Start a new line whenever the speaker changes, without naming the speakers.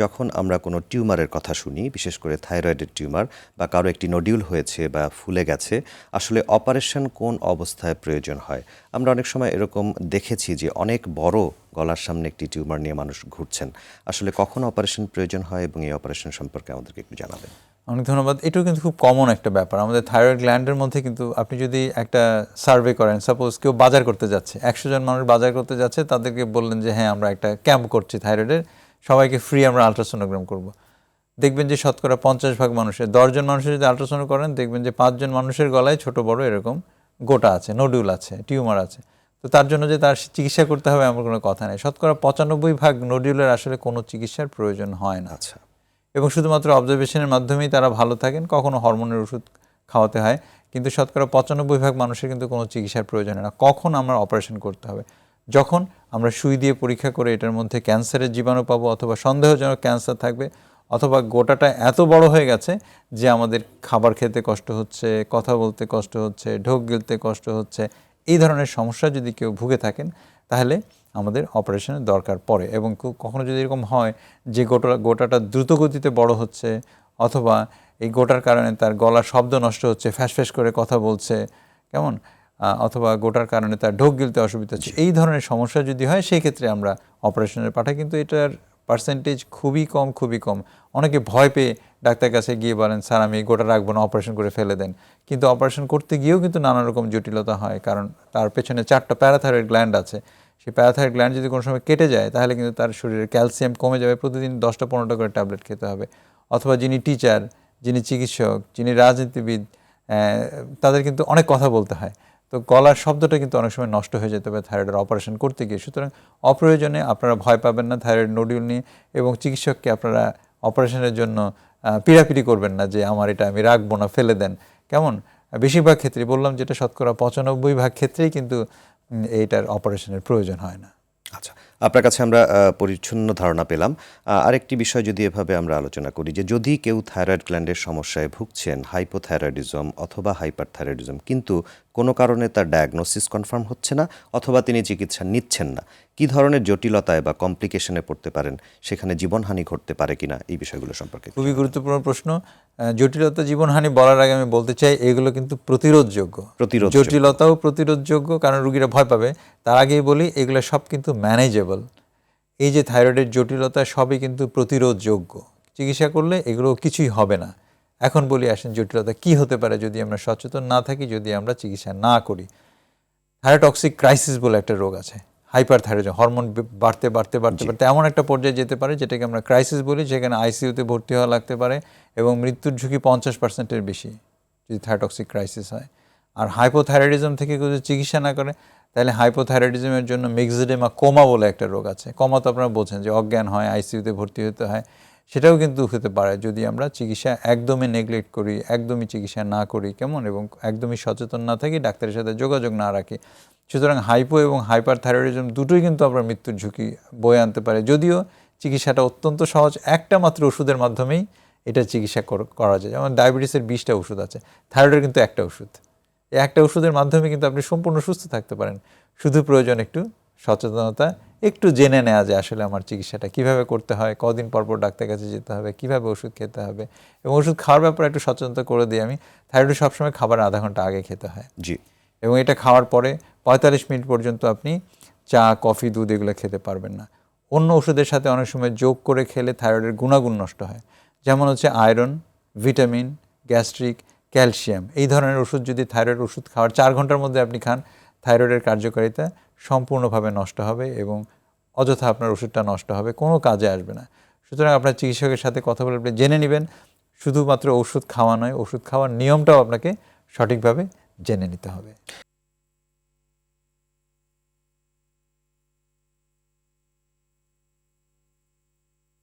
যখন আমরা কোনো টিউমারের কথা শুনি, বিশেষ করে থাইরয়েডের টিউমার বা কারো একটি নডিউল হয়েছে বা ফুলে গেছে, আসলে অপারেশন কোন অবস্থায় প্রয়োজন হয়? আমরা অনেক সময় এরকম দেখেছি যে অনেক বড় গলার সামনে একটি টিউমার নিয়ে মানুষ ঘুরছেন। আসলে কখন অপারেশন প্রয়োজন হয় এবং এই অপারেশন সম্পর্কে আমাদেরকে একটু জানাবেন।
অনেক ধন্যবাদ। এটাও কিন্তু খুব কমন একটা ব্যাপার। আমাদের থাইরয়েড গ্ল্যান্ডের মধ্যে কিন্তু আপনি যদি একটা সার্ভে করেন, সাপোজ কেউ বাজার করতে যাচ্ছে, ১০০ জন মানুষ বাজার করতে যাচ্ছে, তাদেরকে বললেন যে হ্যাঁ আমরা একটা ক্যাম্প করছি থাইরয়েডের, সবাইকে ফ্রি আমরা আল্ট্রাসোনোগ্রাম করব। দেখবেন যে শতকরা ৫০ ভাগ মানুষের, ১০ জন মানুষের যদি আল্ট্রাসাউন্ড করেন, দেখবেন যে ৫ জন মানুষের গলায় ছোট বড় এরকম গোটা আছে, নডিউল আছে, টিউমার আছে। তো তার জন্য যে তার চিকিৎসা করতে হবে এমন কোনো কথা নেই। শতকরা ৯৫ ভাগ নডিউলের আসলে কোনো চিকিৎসার প্রয়োজন হয় না।
আচ্ছা।
এবং শুধুমাত্র অবজারভেশনের মাধ্যমেই তারা ভালো থাকেন, কখনো হরমোনের ওষুধ খাওয়াতে হয়, কিন্তু শতকরা ৯৫ ভাগ মানুষের কিন্তু কোনো চিকিৎসার প্রয়োজন হয় না। কখন আমরা অপারেশন করতে হবে? যখন আমরা সুই দিয়ে পরীক্ষা করে এটার মধ্যে ক্যান্সারের জীবাণু পাবো, অথবা সন্দেহজনক ক্যান্সার থাকবে, অথবা গোটাটা এত বড় হয়ে গেছে যে আমাদের খাবার খেতে কষ্ট হচ্ছে, কথা বলতে কষ্ট হচ্ছে, ঢোক গিলতে কষ্ট হচ্ছে, এই ধরনের সমস্যা যদি কেউ ভুগে থাকেন, তাহলে আমাদের অপারেশনের দরকার পড়ে। এবং কখনো যদি এরকম হয় যে গোটাটা দ্রুত গতিতে বড় হচ্ছে, অথবা এই গোটার কারণে তার গলার শব্দ নষ্ট হচ্ছে, ফ্যাঁস করে কথা বলছে, কেমন, অথবা গোটার কারণে তার ঢোক গিলতে অসুবিধা হচ্ছে, এই ধরনের সমস্যা যদি হয়, সেই ক্ষেত্রে আমরা অপারেশনের পাঠাই। কিন্তু এটার পার্সেন্টেজ খুবই কম, খুবই কম। অনেকে ভয় পেয়ে ডাক্তার কাছে গিয়ে বলেন, স্যার আমি গোটা রাখবো না, অপারেশন করে ফেলে দেন। কিন্তু অপারেশন করতে গিয়েও কিন্তু নানা রকম জটিলতা হয়, কারণ তার পেছনে 4টা প্যারাথাইরয়েড গ্ল্যান্ড আছে। সেই প্যারাথাইরয়েড গ্ল্যান্ড যদি কোনো সময় কেটে যায়, তাহলে কিন্তু তার শরীরে ক্যালসিয়াম কমে যাবে, প্রতিদিন 10টা 15টা করে ট্যাবলেট খেতে হবে। অথবা যিনি টিচার, যিনি চিকিৎসক, যিনি রাজনীতিবিদ, তাদের কিন্তু অনেক কথা বলতে হয়। তো গলার শব্দটা কিন্তু অনেক সময় নষ্ট হয়ে যেতে পারে থাইরয়েডের অপারেশন করতে গিয়ে। সুতরাং অপ্রয়োজনে আপনারা ভয় পাবেন না থাইরয়েড নডিউল নিয়ে, এবং চিকিৎসককে আপনারা অপারেশনের জন্য পিড়াপিড়ি করবেন না যে আমার এটা আমি রাখবো না, ফেলে দেন, কেমন। বেশিরভাগ ক্ষেত্রে বললাম, যেটা শতকরা ৯৫ ভাগ ক্ষেত্রেই কিন্তু এইটার অপারেশনের প্রয়োজন হয় না।
আচ্ছা, আপনার কাছে আমরা পরিচ্ছন্ন ধারণা পেলাম। আরেকটি বিষয় যদি এভাবে আমরা আলোচনা করি যে যদি কেউ থাইরয়েড গ্ল্যান্ডের সমস্যায় ভুগছেন, হাইপোথাইরয়েডিজম অথবা হাইপারথাইরয়েডিজম, কিন্তু কোনো কারণে তার ডায়াগনোসিস কনফার্ম হচ্ছে না অথবা তিনি চিকিৎসা নিচ্ছেন না, কী ধরনের জটিলতায় বা কমপ্লিকেশনে পড়তে পারেন, সেখানে জীবনহানি ঘটতে পারে কিনা, এই বিষয়গুলো সম্পর্কে
খুবই গুরুত্বপূর্ণ প্রশ্ন। জটিলতা, জীবনহানি বলার আগে আমি বলতে চাই, এগুলো কিন্তু প্রতিরোধযোগ্য। জটিলতাও প্রতিরোধযোগ্য, কারণ রুগীরা ভয় পাবে। তার আগেই বলি, এগুলো সব কিন্তু ম্যানেজেবল। এই যে থাইরয়েডের জটিলতা, সবই কিন্তু প্রতিরোধযোগ্য। চিকিৎসা করলে এগুলো কিছুই হবে না। এখন বলি, আসেন জটিলতা কি হতে পারে যদি আমরা সচেতন না থাকি, যদি আমরা চিকিৎসা না করি। থাইরোটক্সিক ক্রাইসিস বলে একটা রোগ আছে, হাইপারথাইরয়েডিজম। হরমোন বাড়তে বাড়তে বাড়তে বাড়তে এমন একটা পর্যায়ে যেতে পারে, যেটাকে আমরা ক্রাইসিস বলি, যেখানে আইসিইউতে ভর্তি হওয়া লাগতে পারে, এবং মৃত্যুর ঝুঁকি 50%-এর বেশি যদি থাইরোটক্সিক ক্রাইসিস হয়। আর হাইপোথাইরয়েডিজম থেকে যদি চিকিৎসা না করে, তাহলে হাইপোথাইরয়েডিজমের জন্য মিক্সেডেমা কোমা বলে একটা রোগ আছে। কোমা তো আপনারা বোঝেন, যে অজ্ঞান হয়, আইসিইউতে ভর্তি হতে হয়। সেটাও কিন্তু হতে পারে যদি আমরা চিকিৎসা একদমই নেগলেক্ট করি, একদমই চিকিৎসা না করি, কেমন, এবং একদমই সচেতন না থাকি, ডাক্তারের সাথে যোগাযোগ না রাখি। সুতরাং হাইপো এবং হাইপারথাইরয়েডিজম দুটোই কিন্তু আপনার মৃত্যুর ঝুঁকি বয়ে আনতে পারে, যদিও চিকিৎসাটা অত্যন্ত সহজ। একটা মাত্র ওষুধের মাধ্যমেই এটা চিকিৎসা করা যায়। যেমন ডায়াবেটিসের 20টা ওষুধ আছে, থাইরয়েডের কিন্তু একটা ওষুধ। এই একটা ওষুধের মাধ্যমে কিন্তু আপনি সম্পূর্ণ সুস্থ থাকতে পারেন। শুধু প্রয়োজন একটু সচেতনতা, একটু জেনে নেওয়া যে আসলে আমার চিকিৎসাটা কীভাবে করতে হয়, কদিন পর ডাক্তারের কাছে যেতে হবে, কীভাবে ওষুধ খেতে হবে, এবং ওষুধ খাওয়ার ব্যাপারে একটু সচেতনতা করে দিই আমি। থাইরয়েড সবসময় খাবার আধা ঘন্টা আগে খেতে হয়,
জি।
এবং এটা খাওয়ার পরে ৪৫ মিনিট পর্যন্ত আপনি চা, কফি, দুধ এগুলো খেতে পারবেন না। অন্য ওষুধের সাথে অনেক সময় যোগ করে খেলে থাইরয়েডের গুণাগুণ নষ্ট হয়। যেমন হচ্ছে আয়রন, ভিটামিন, গ্যাস্ট্রিক, ক্যালসিয়াম, এই ধরনের ওষুধ যদি থাইরয়েড ওষুধ খাওয়ার 4 ঘন্টার মধ্যে আপনি খান, থাইরয়েডের কার্যকারিতা সম্পূর্ণভাবে নষ্ট হবে, এবং অযথা আপনার ওষুধটা নষ্ট হবে, কোনো কাজে আসবে না। সুতরাং আপনার চিকিৎসকের সাথে কথা বলে আপনি জেনে নেবেন। শুধুমাত্র ওষুধ খাওয়া নয়, ওষুধ খাওয়ার নিয়মটাও আপনাকে সঠিকভাবে জেনে নিতে হবে।